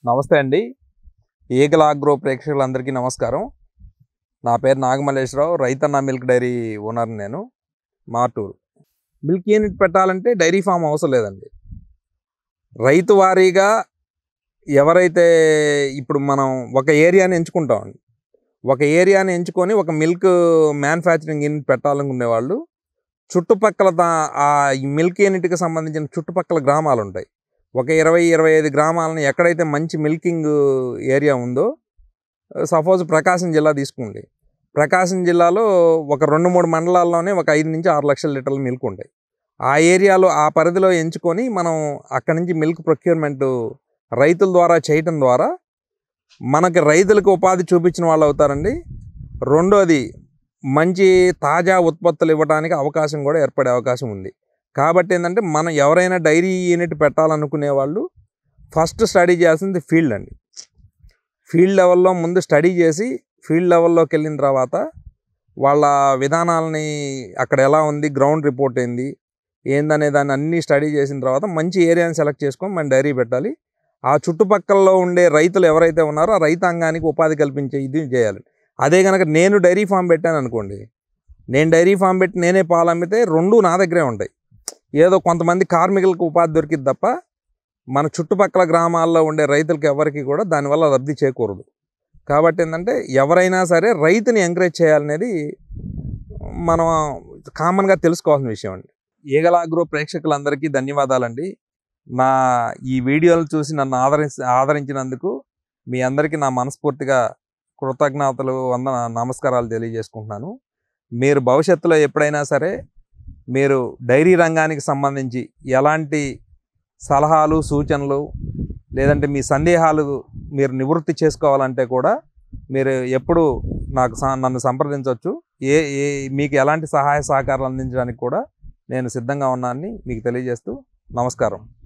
నమస్తే అండి. Eagle agro ప్రేక్షకులందరికీ నమస్కారం. నా పేరు నాగమల్లేశ్వరరావు. రైతన్న మిల్క్ డైరీ ఓనర్ నేను, మార్టూరు. మిల్క్ యూనిట్ పెట్టాలంటే డైరీ ఫామ్ అవసరం లేదండి. రైతు వారీగా ఎవరైతే ఇప్పుడు మనం ఒక ఏరియాని ఎంచుకుంటామండి. ఒక ఏరియాని ఎంచుకొని ఒక మిల్క్ మ్యానుఫ్యాక్చరింగ్ యూనిట్ పెట్టాలనుకునేవాళ్ళు చుట్టుపక్కల ఈ మిల్క్ యూనిట్కి సంబంధించిన చుట్టుపక్కల గ్రామాలు ఉంటాయి. ఒక 20-25 గ్రామాలను ఎక్కడైతే మంచి మిల్కింగ్ ఏరియా ఉందో, సపోజ్ ప్రకాశం జిల్లా తీసుకోండి. ప్రకాశం జిల్లాలో ఒక 2-3 మండలాల్లోనే ఒక 5-6 లక్షల లీటర్ల మిల్క్ ఉంటాయి. ఆ ఏరియాలో ఆ పరిధిలో ఎంచుకొని మనం అక్కడి నుంచి మిల్క్ ప్రొక్యూర్మెంట్ రైతుల ద్వారా చేయటం ద్వారా మనకి రైతులకు ఉపాధి చూపించిన వాళ్ళు అవుతారండి. రెండోది, మంచి తాజా ఉత్పత్తులు ఇవ్వడానికి అవకాశం కూడా ఏర్పడే అవకాశం ఉంది. కాబట్టి ఏంటంటే, మనం ఎవరైనా డైరీ యూనిట్ పెట్టాలనుకునే వాళ్ళు ఫస్ట్ స్టడీ చేయాల్సింది ఫీల్డ్ అండి. ఫీల్డ్ లెవెల్లో ముందు స్టడీ చేసి ఫీల్డ్ లెవెల్లోకి వెళ్ళిన తర్వాత వాళ్ళ విధానాలని అక్కడ ఎలా ఉంది, గ్రౌండ్ రిపోర్ట్ ఏందనే దాన్ని అన్నీ స్టడీ చేసిన తర్వాత మంచి ఏరియాని సెలెక్ట్ చేసుకొని మనం డైరీ పెట్టాలి. ఆ చుట్టుపక్కలలో ఉండే రైతులు ఎవరైతే ఉన్నారో ఆ రైతాంగానికి ఉపాధి కల్పించే ఇది చేయాలి. అదే కనుక నేను డైరీ ఫామ్ పెట్టాను అనుకోండి, నేను డైరీ ఫామ్ పెట్టి నేనే పాలు అమ్మితే రెండూ నా దగ్గరే ఉంటాయి. ఏదో కొంతమంది కార్మికులకు ఉపాధి దొరికింది తప్ప మన చుట్టుపక్కల గ్రామాల్లో ఉండే రైతులకు ఎవరికి కూడా దానివల్ల లబ్ధి చేకూరదు. కాబట్టి ఏంటంటే, ఎవరైనా సరే రైతుని ఎంకరేజ్ చేయాలనేది మనం కామన్గా తెలుసుకోవాల్సిన విషయం అండి. ఈగల్ ఆగ్రో ప్రేక్షకులందరికీ ధన్యవాదాలండి. నా ఈ వీడియోలు చూసి నన్ను ఆదరించినందుకు మీ అందరికీ నా మనస్ఫూర్తిగా కృతజ్ఞతలు, నమస్కారాలు తెలియజేసుకుంటున్నాను. మీరు భవిష్యత్తులో ఎప్పుడైనా సరే మీరు డైరీ రంగానికి సంబంధించి ఎలాంటి సలహాలు, సూచనలు, లేదంటే మీ సందేహాలు మీరు నివృత్తి చేసుకోవాలంటే కూడా మీరు ఎప్పుడు నన్ను సంప్రదించవచ్చు. మీకు ఎలాంటి సహాయ సహకారాలు అందించడానికి కూడా నేను సిద్ధంగా ఉన్నానని మీకు తెలియజేస్తూ నమస్కారం.